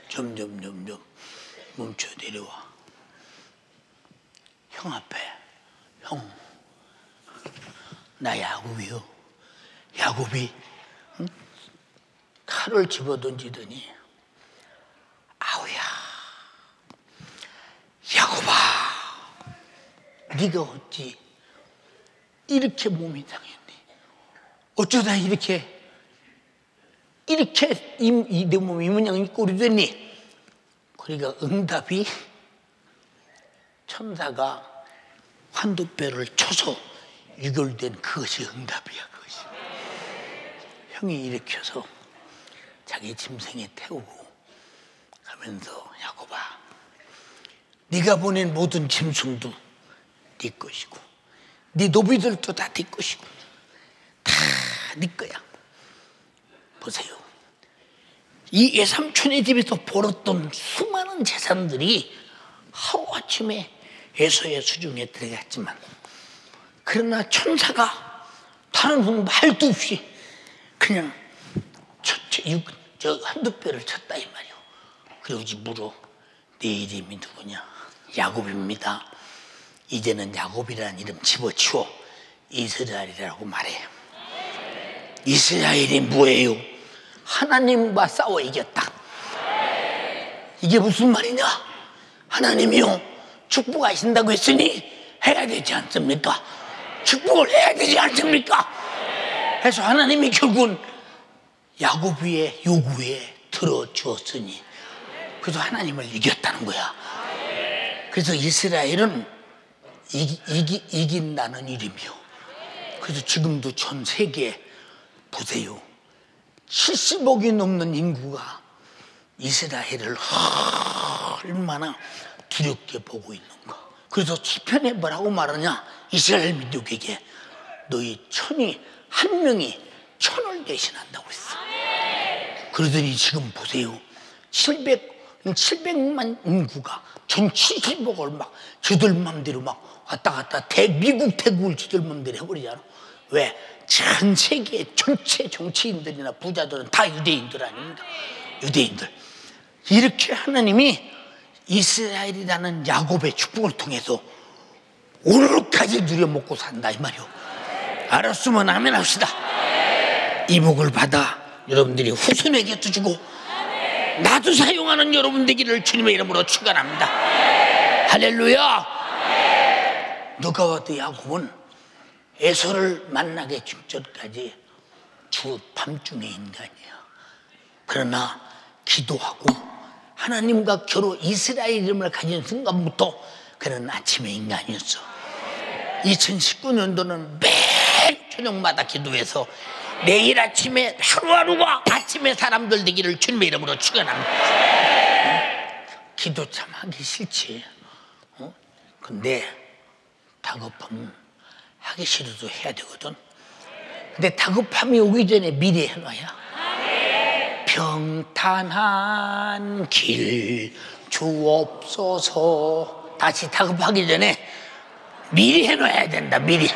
S1: 점점 멈춰 내려와. 형 앞에. 형, 나 야곱이요. 야곱이 응? 칼을 집어던지더니 아우야 야곱아 네가 어찌 이렇게 몸이 상했니? 어쩌다 이렇게 내 몸이 이 모양이 꼴이 됐니? 그러니까 응답이 천사가 환두뼈를 쳐서 유결된 그것이 응답이야. 그것이 형이 일으켜서 자기 짐승에 태우고 가면서 야곱아 네가 보낸 모든 짐승도 네 것이고 네 노비들도 다 네 것이고 다 네 거야. 보세요. 이 외삼촌의 집에서 벌었던 수많은 재산들이 하루아침에 에서의 수중에 들어갔지만 그러나 천사가 다른 분 말도 없이 그냥 저 한두 뼈를 쳤다 이 말이오. 그러고 물어 네 이름이 누구냐? 야곱입니다. 이제는 야곱이라는 이름 집어치워 이스라엘이라고 말해. 이스라엘이 뭐예요? 하나님과 싸워 이겼다. 이게 무슨 말이냐? 하나님이요 축복하신다고 했으니 해야 되지 않습니까? 축복을 해야 되지 않습니까? 그래서 하나님이 결국은 야곱의 요구에 들어주었으니, 그래서 하나님을 이겼다는 거야. 그래서 이스라엘은 이긴다는 이름이요. 그래서 지금도 전 세계 보세요. 70억이 넘는 인구가 이스라엘을 얼마나 두렵게 보고 있는가. 그래서 시편에 뭐라고 말하냐? 이스라엘 민족에게 너희 천이 한 명이 천을 대신한다고 했어. 그러더니 지금 보세요. 700만 인구가 전 70억을 막 저들 맘대로 막 왔다 갔다 미국 태국을 저들 맘대로 해버리잖아. 왜? 전 세계 전체 정치인들이나 부자들은 다 유대인들 아닙니까? 유대인들. 이렇게 하나님이 이스라엘이라는 야곱의 축복을 통해서 오늘까지 누려먹고 산다 이 말이요. 알았으면 아멘 합시다. 이 복을 받아 여러분들이 후손에게도 주고 나도 사용하는 여러분 되기를 주님의 이름으로 축원합니다. 할렐루야. 누가 와도 야곱은 에서를 만나기 직전까지 주 밤중의 인간이야. 그러나 기도하고 하나님과 겨루 이스라엘 이름을 가진 순간부터 그는 아침의 인간이었어. 2019년도는 매일 저녁마다 기도해서 내일 아침에 하루하루가 아침에 사람들 되기를 주님의 이름으로 축원합니다. 기도 참 하기 싫지. 근데 다급하면 하기 싫어도 해야 되거든. 근데 다급함이 오기 전에 미리 해놔야. 평탄한 길 주옵소서. 다시 다급하기 전에 미리 해놔야 된다. 미리.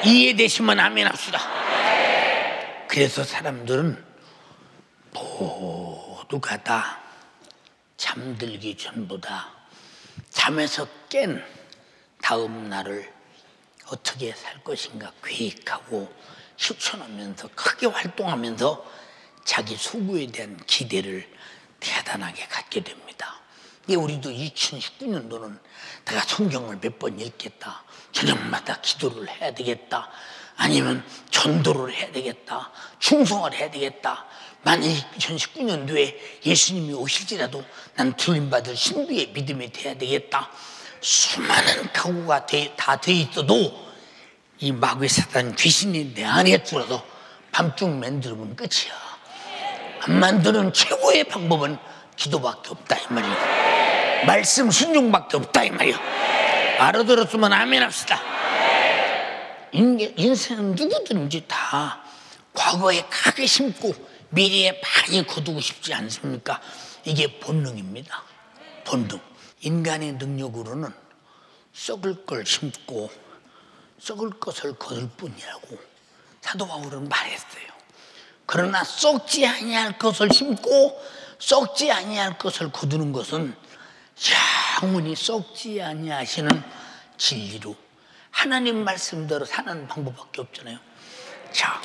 S1: 이해되시면 아멘 합시다. 그래서 사람들은 모두가 다 잠들기 전보다 잠에서 깬 다음 날을 어떻게 살 것인가 계획하고 실천하면서 크게 활동하면서 자기 수고에 대한 기대를 대단하게 갖게 됩니다. 우리도 2019년도는 내가 성경을 몇 번 읽겠다, 저녁마다 기도를 해야 되겠다, 아니면 전도를 해야 되겠다, 충성을 해야 되겠다. 만약 2019년도에 예수님이 오실지라도 난 들림받을 신비의 믿음이 돼야 되겠다. 수많은 각오가 다 돼 있어도 이 마귀의 사단 귀신이 내 안에 들어서 밤중 만들면 끝이야. 안 만드는 최고의 방법은 기도밖에 없다 이 말이야. 말씀 순종밖에 없다 이 말이야. 알아들었으면 아멘 합시다. 인생은 누구든지 다 과거에 크게 심고 미래에 많이 거두고 싶지 않습니까? 이게 본능입니다. 본능. 인간의 능력으로는 썩을 걸 심고 썩을 것을 거둘 뿐이라고 사도 바울은 말했어요. 그러나 썩지 아니할 것을 심고 썩지 아니할 것을 거두는 것은 영원히 썩지 아니하시는 진리로 하나님 말씀대로 사는 방법밖에 없잖아요. 자,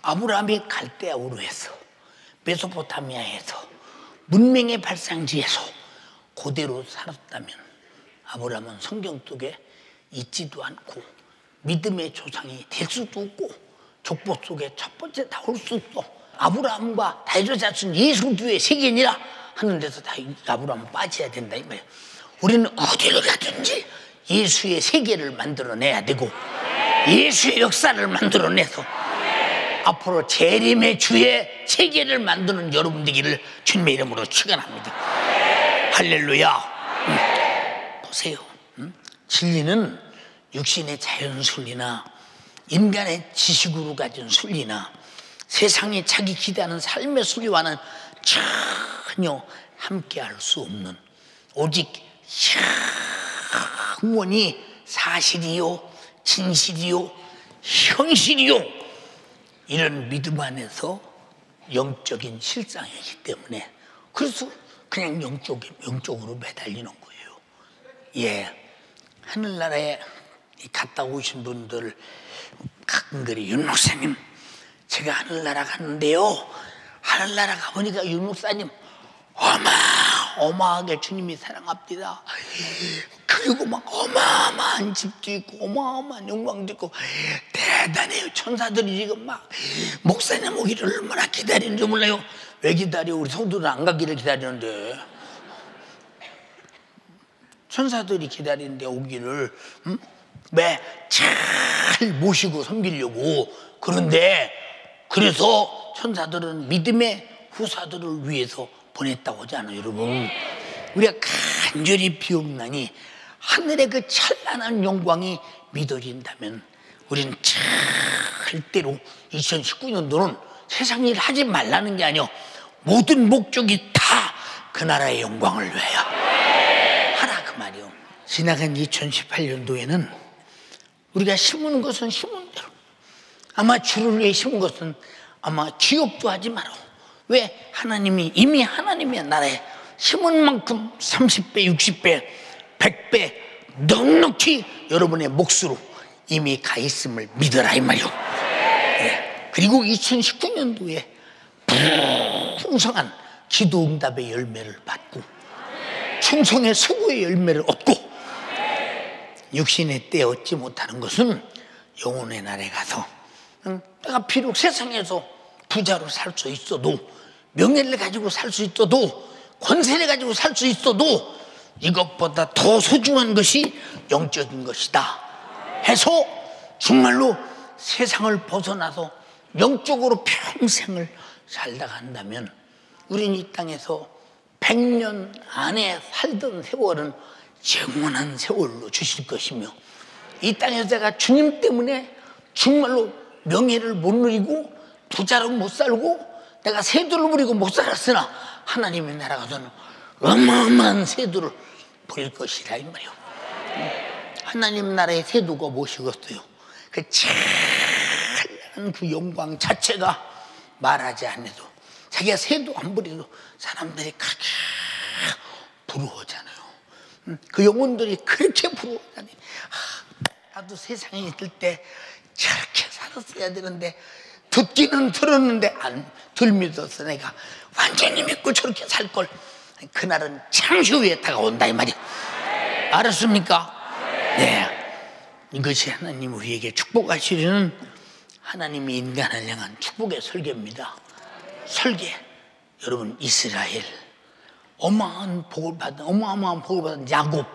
S1: 아브라함이 갈대아 우르에서 메소포타미아에서 문명의 발상지에서 그대로 살았다면 아브라함은 성경 속에 있지도 않고 믿음의 조상이 될 수도 없고 족보 속에 첫 번째 나올 수 없어. 아브라함과 다윗의 자손 예수교의 세계니라 하는 데서 다 아브라함은 빠져야 된다 이 말이야. 우리는 어디를 가든지 예수의 세계를 만들어내야 되고 예수의 역사를 만들어내서 앞으로 재림의 주의 세계를 만드는 여러분 되기를 주님의 이름으로 축원합니다. 할렐루야. 보세요. 진리는 육신의 자연순리나 인간의 지식으로 가진 순리나 세상이 자기 기대하는 삶의 순리와는 전혀 함께할 수 없는 오직 영원히 사실이요 진실이요 현실이요 이런 믿음 안에서 영적인 실상이기 때문에 그래서 그냥 영적으로 매달리는 거예요. 하늘나라에 갔다 오신 분들 가끔 그래, 윤 목사님 제가 하늘나라 갔는데요, 하늘나라 가보니까 윤 목사님 어마어마하게 주님이 사랑합니다. 그리고 막 어마어마한 집도 있고 어마어마한 영광도 있고 대단해요. 천사들이 지금 막 목사님 오기를 얼마나 기다리는지 몰라요. 왜 기다려? 우리 성도는 안 가기를 기다리는데. 천사들이 기다리는데 오기를, 왜? 잘 모시고 섬기려고. 그런데 그래서 천사들은 믿음의 후사들을 위해서 보냈다고 하지 않아요, 여러분? 우리가 간절히 비옵나니 하늘의 그 찬란한 영광이 믿어진다면 우리는 절대로 2019년도는 세상 일 하지 말라는 게 아니요, 모든 목적이 다 그 나라의 영광을 위하여 하라, 그 말이요. 지나간 2018년도에는 우리가 심은 것은 심은 대로, 아마 주를 위해 심은 것은 아마 기업도 하지 마라. 왜? 하나님이 이미 하나님의 나라에 심은 만큼 30배, 60배, 100배 넉넉히 여러분의 몫으로 이미 가 있음을 믿어라, 이 말이요. 그리고 2019년도에 풍성한 기도 응답의 열매를 받고 충성의 수고의 열매를 얻고 육신의 때 얻지 못하는 것은 영혼의 날에 가서, 내가 비록 세상에서 부자로 살 수 있어도, 명예를 가지고 살 수 있어도, 권세를 가지고 살 수 있어도 이것보다 더 소중한 것이 영적인 것이다 해서 정말로 세상을 벗어나서 영적으로 평생을 살다 간다면 우린 이 땅에서 100년 안에 살던 세월은 영원한 세월로 주실 것이며, 이 땅에서 내가 주님 때문에 정말로 명예를 못 누리고 부자로 못 살고 내가 세도를 부리고 못 살았으나 하나님의 나라 가서는 어마어마한 세도를 부릴 것이라, 이 말이요. 하나님 나라의 세도가 무엇이겠어요? 그 찬란한 그 영광 자체가 말하지 않아도, 자기가 세도 안 부려도 사람들이 그렇게 부러워하잖아요. 그 영혼들이 그렇게 부러워하니, 나도 세상에 있을 때 저렇게 살았어야 되는데, 듣기는 들었는데 덜 믿었어. 내가 완전히 믿고 저렇게 살걸. 그날은 잠시 후에 다가온다, 이 말이야. 알았습니까? 이것이 하나님 우리에게 축복하시려는 하나님이 인간을 향한 축복의 설계입니다. 설계. 여러분, 이스라엘 어마어마한 복을 받은 야곱,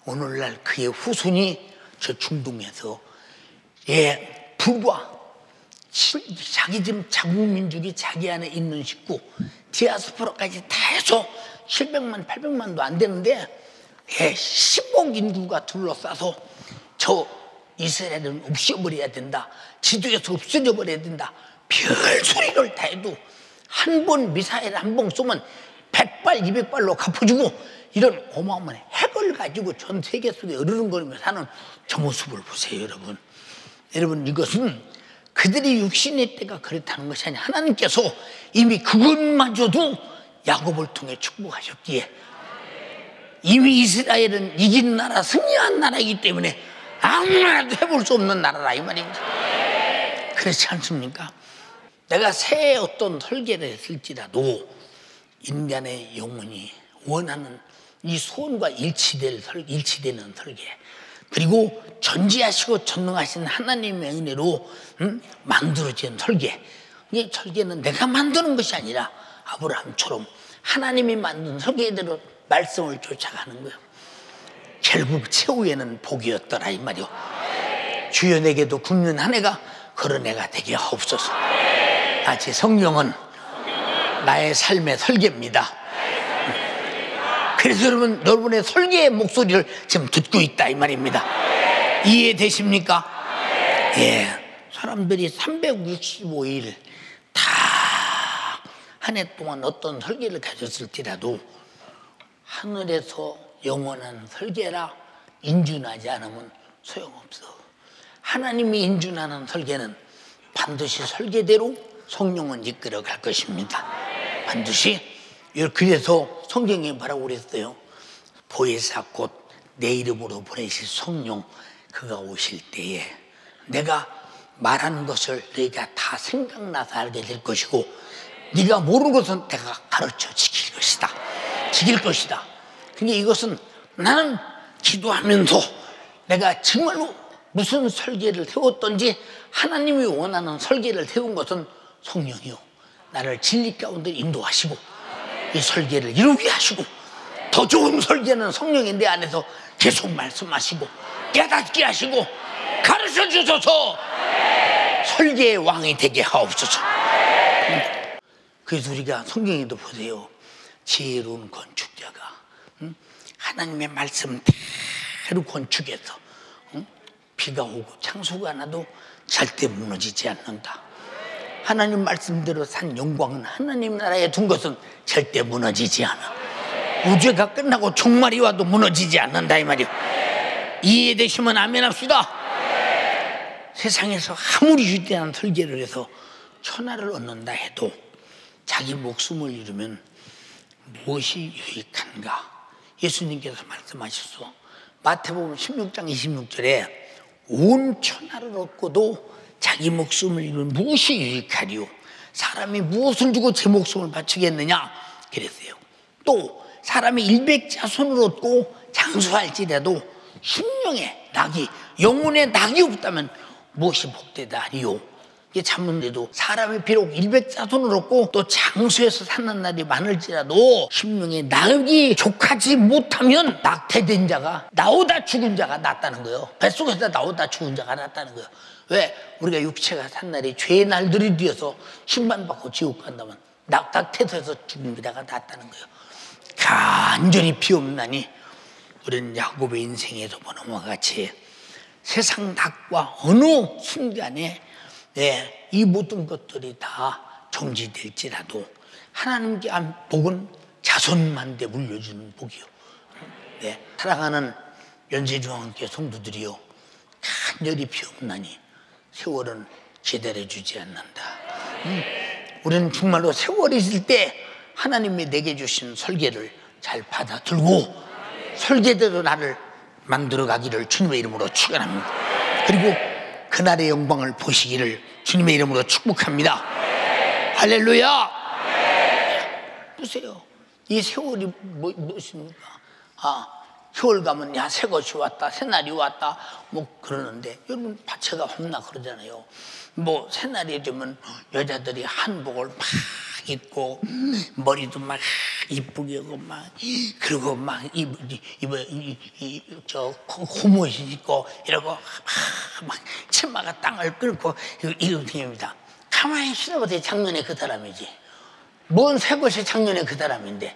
S1: 오늘날 그의 후손이 저 중동에서 불과 자기 집 자국민족이 자기 안에 있는 식구 디아스포라까지 다 해서 700만 800만도 안 되는데 10억 인구가 둘러싸서 저 이스라엘은 없애버려야 된다, 지도에서 없어져 버려야 된다, 별 소리를 다 해도 한 번 미사일 한 번 쏘면 100발 200발로 갚아주고 이런 어마어마한 핵을 가지고 전 세계 속에 으르렁거리며 사는 저 모습을 보세요. 여러분, 이것은 그들이 육신의 때가 그렇다는 것이 아니라 하나님께서 이미 그것마저도 야곱을 통해 축복하셨기에, 이미 이스라엘은 이긴 나라, 승리한 나라이기 때문에 아무나도 해볼 수 없는 나라라, 이 말입니다. 그렇지 않습니까? 내가 새 어떤 설계를 했을지라도 인간의 영혼이 원하는 이 소원과 일치되는 설계, 그리고 전지하시고 전능하신 하나님의 은혜로 만들어진 설계. 이 설계는 내가 만드는 것이 아니라 아브라함처럼 하나님이 만든 설계대로 말씀을 쫓아가는 거예요. 결국 최후에는 복이었더라, 이 말이요. 주여 내게도 굶는 한 해가 그런 해가 되게 하옵소서. 마치 성령은 나의 삶의 설계입니다. 그래서 여러분의 설계의 목소리를 지금 듣고 있다, 이 말입니다. 이해되십니까? 사람들이 365일 다 한 해 동안 어떤 설계를 가졌을지라도 하늘에서 영원한 설계라 인준하지 않으면 소용없어. 하나님이 인준하는 설계는 반드시 설계대로 성령은 이끌어 갈 것입니다. 반드시. 그래서 성경에 뭐라고 그랬어요? 보혜사 곧 내 이름으로 보내실 성령, 그가 오실 때에 내가 말하는 것을 너희가 다 생각나서 알게 될 것이고, 네가 모르는 것은 내가 가르쳐 지킬 것이다. 지킬 것이다. 근데 이것은 나는 기도하면서 내가 정말로 무슨 설계를 세웠던지, 하나님이 원하는 설계를 세운 것은 성령이요, 나를 진리 가운데 인도하시고 이 설계를 이루게 하시고, 더 좋은 설계는 성령이 내 안에서 계속 말씀하시고 깨닫게 하시고 가르쳐 주소서. 설계의 왕이 되게 하옵소서. 그래서 우리가 성경에도 보세요. 지혜로운 건축자가 하나님의 말씀 대로 건축해서 비가 오고 창수가 나도 절대 무너지지 않는다. 하나님 말씀대로 산 영광은 하나님 나라에 둔 것은 절대 무너지지 않아. 우주가 끝나고 종말이 와도 무너지지 않는다, 이 말이요. 이해되시면 아멘 합시다. 세상에서 아무리 위대한 설계를 해서 천하를 얻는다 해도 자기 목숨을 잃으면 무엇이 유익한가? 예수님께서 말씀하셨어. 마태복음 16장 26절에 온 천하를 얻고도 자기 목숨을 잃으면 무엇이 유익하리요? 사람이 무엇을 주고 제 목숨을 바치겠느냐? 그랬어요. 또 사람이 일백자손을 얻고 장수할지라도 심령의 낙이, 영혼의 낙이 없다면 무엇이 복되다 하리요? 이게 참는데도 사람이 비록 일백자손을 얻고 또 장수해서 사는 날이 많을지라도 심령의 낙이 족하지 못하면 낙태된 자가, 나오다 죽은 자가 낫다는 거예요. 뱃속에서 나오다 죽은 자가 낫다는 거예요. 왜? 우리가 육체가 산 날이 죄의 날들이 되어서 심판받고 지옥 간다면 낙태돼서 죽은 자가 낫다는 거예요. 간절히 비옵나니 우리는 야곱의 인생에서 보는 것과 같이 세상 낙과 어느 순간에 이 모든 것들이 다 정지될지라도 하나님께 한 복은 자손만대 물려주는 복이요. 사랑하는 연세중앙교회 성도들이요, 간절히 비옵나니 세월은 기다려주지 않는다. 우리는 정말로 세월이 있을 때 하나님이 내게 주신 설계를 잘 받아들고 설계대로 나를 만들어가기를 주님의 이름으로 축원합니다. 그리고 그날의 영광을 보시기를 주님의 이름으로 축복합니다. 할렐루야. 보세요, 이 세월이 무엇입니까? 세월 가면 야, 새 것이 왔다, 새날이 왔다 뭐 그러는데, 여러분 파채가 혼나 그러잖아요. 뭐 새날이 되면 여자들이 한복을 막 입고 머리도 막 이쁘게 하고 막, 그리고 막 저 고무옷 입고 이러고 막 치마가 땅을 끓고 이런 생입니다. 가만히 있어보세요. 작년에 그 사람이지. 뭔 새 것이 작년에 그 사람인데,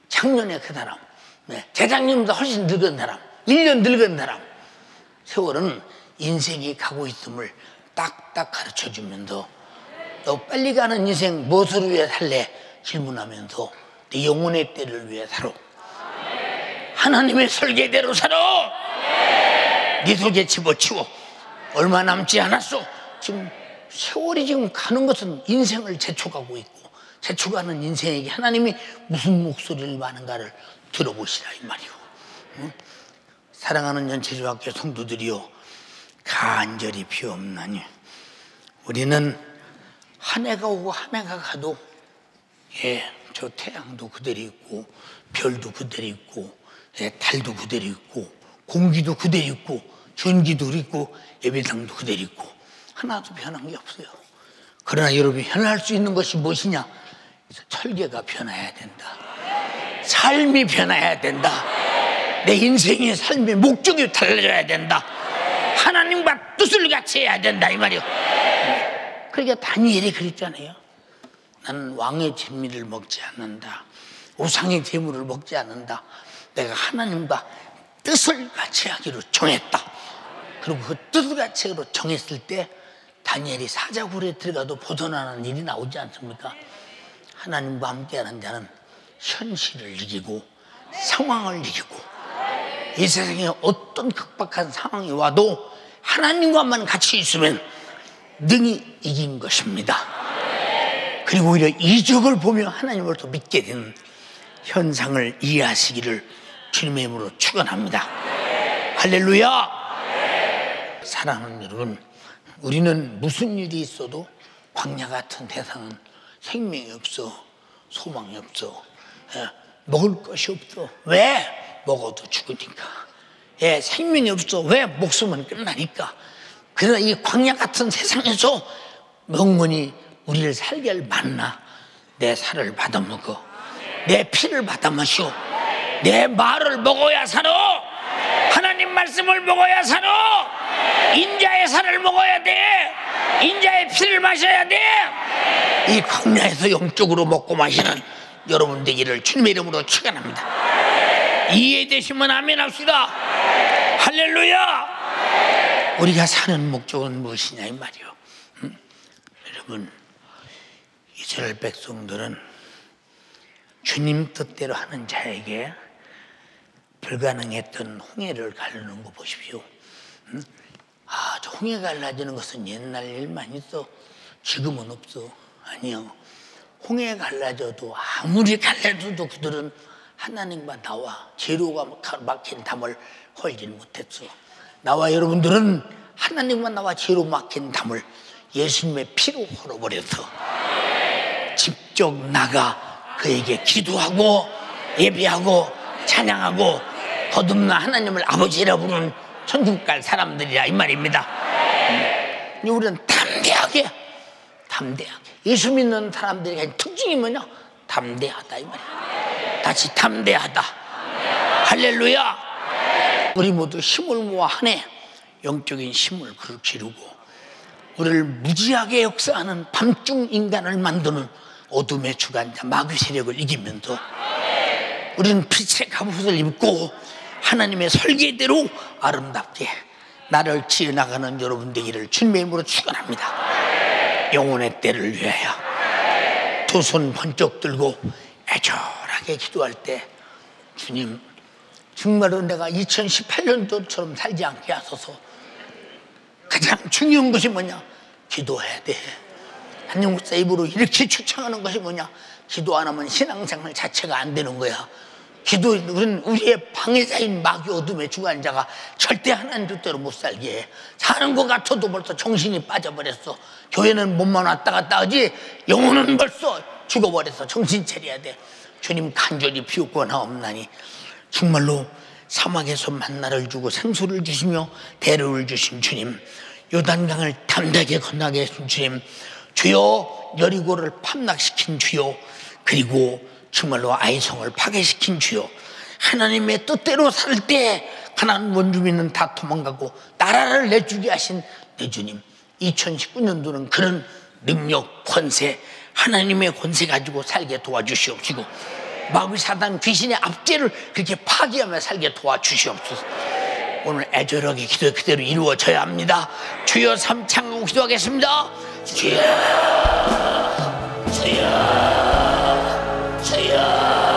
S1: 작년에 그 사람, 재작년보다 훨씬 늙은 사람, 1년 늙은 사람. 세월은 인생이 가고 있음을 딱딱 가르쳐주면서, 너 빨리 가는 인생 무엇을 위해 살래? 질문하면서 네 영혼의 때를 위해 살아. 하나님의 설계대로 살아. 네 속에 집어치워. 얼마 남지 않았어. 지금 세월이 지금 가는 것은 인생을 재촉하고 있고, 재촉하는 인생에게 하나님이 무슨 목소리를 하는가를 들어보시라, 이 말이요. 사랑하는 연체중학교 성도들이요, 간절히 비옵나니 우리는 한 해가 오고 한 해가 가도 저 태양도 그대로 있고, 별도 그대로 있고, 달도 그대로 있고, 공기도 그대로 있고, 전기도 있고, 예배당도 그대로 있고, 하나도 변한 게 없어요. 그러나 여러분이 변할 수 있는 것이 무엇이냐? 설계가 변해야 된다. 삶이 변해야 된다. 내 인생의 삶의 목적이 달라져야 된다. 하나님과 뜻을 같이 해야 된다, 이 말이요. 그러니까 다니엘이 그랬잖아요. 나는 왕의 진미를 먹지 않는다. 우상의 재물을 먹지 않는다. 내가 하나님과 뜻을 같이 하기로 정했다. 그리고 그 뜻을 같이 하기로 정했을 때 다니엘이 사자굴에 들어가도 벗어나는 일이 나오지 않습니까? 하나님과 함께하는 자는 현실을 이기고 상황을 이기고, 이 세상에 어떤 극박한 상황이 와도 하나님과만 같이 있으면 능히 이긴 것입니다. 그리고 오히려 이적을 보며 하나님을 더 믿게 되는 현상을 이해하시기를 주님의 이름으로 축원합니다. 할렐루야. 사랑하는 여러분, 우리는 무슨 일이 있어도 광야 같은 세상은 생명이 없어, 소망이 없어, 먹을 것이 없어. 왜? 먹어도 죽으니까. 생명이 없어. 왜? 목숨은 끝나니까. 그래서 이 광야 같은 세상에서 영원히 우리를 살게 할 만나, 내 살을 받아먹어, 내 피를 받아마셔, 내 말을 먹어야 살아. 하나님 말씀을 먹어야 살아. 인자의 살을 먹어야 돼. 인자의 피를 마셔야 돼. 이 광야에서 영적으로 먹고 마시는 여러분 되기를 주님의 이름으로 축원합니다. 이해되시면 아멘 합시다. 할렐루야. 우리가 사는 목적은 무엇이냐 이 말이요. 여러분, 이스라엘 백성들은 주님 뜻대로 하는 자에게 불가능했던 홍해를 가르는 거 보십시오. 저 홍해 갈라지는 것은 옛날 일만 있어. 지금은 없어. 아니요. 홍해 갈라져도 아무리 갈라져도 그들은 하나님과 나와 재료가 막힌 담을 헐질 못했어. 나와 여러분들은 하나님과 나와 재료 막힌 담을 예수님의 피로 헐어버려서 직접 나가 그에게 기도하고 예배하고 찬양하고 거듭나 하나님을 아버지라 부르는 천국 갈 사람들이라 이 말입니다. 우리는 담대하게 예수 믿는 사람들의 특징이 뭐냐? 담대하다 이 말이야. 다시 담대하다. 할렐루야. 우리 모두 힘을 모아 한 해 영적인 힘을 기르고 우리를 무지하게 역사하는 밤중 인간을 만드는 어둠의 주관자 마귀 세력을 이기면서 우리는 빛의 갑옷을 입고 하나님의 설계대로 아름답게 나를 지어나가는 여러분 되기를 주님의 이름으로 축원합니다. 영혼의 때를 위하여 두 손 번쩍 들고 애절하게 기도할 때 주님, 정말로 내가 2018년도처럼 살지 않게 하소서. 가장 중요한 것이 뭐냐? 기도해야 돼. 한영국사 입으로 이렇게 추천하는 것이 뭐냐? 기도 안 하면 신앙생활 자체가 안 되는 거야. 우리는 우리의 방해자인 마귀 어둠의 주관자가 절대 하나님 뜻대로 못 살게 해. 사는 것 같아도 벌써 정신이 빠져버렸어. 교회는 몸만 왔다 갔다 하지 영혼은 벌써 죽어버려서 정신 차려야 돼. 주님 간절히 비웃거나옵나니 정말로 사막에서 만나를 주고 생수를 주시며 대로를 주신 주님, 요단강을 담대하게 건너게 하신 주님, 주여 여리고를 함락시킨 주여, 그리고 정말로 아이성을 파괴시킨 주여, 하나님의 뜻대로 살 때 가나안 원주민은 다 도망가고 나라를 내주게 하신 내 주님, 2019년도는 그런 능력, 권세, 하나님의 권세 가지고 살게 도와주시옵시고 마귀 사단 귀신의 압제를 그렇게 파괴하며 살게 도와주시옵소서. 오늘 애절하게 기도 그대로 이루어져야 합니다. 주여 삼창하고 기도하겠습니다. 주여, 주여, 주여.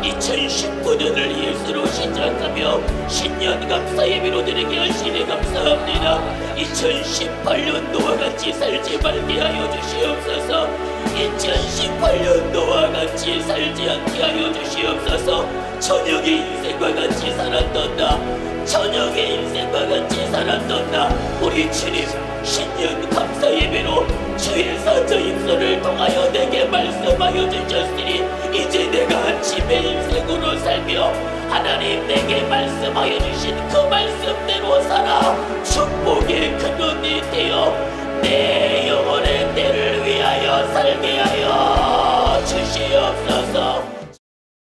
S1: 2019년을 예수로 시작하며 신년 감사 예배로 드리게 하시니 감사합니다. 2018년도와 같이 살지 말게 하여 주시옵소서. 2018년도와 같이 살지 않게 하여 주시옵소서. 저녁의 인생과 같이 살았던다. 저녁의 인생과 같이 살았던다. 우리 주님, 신년 감사 예배로 주의 사자 입술을 통하여 내게 말씀하여 주셨으니 이제 내가 아침의 인생으로 살며 하나님 내게 말씀하여 주신 그 말씀대로 살아 주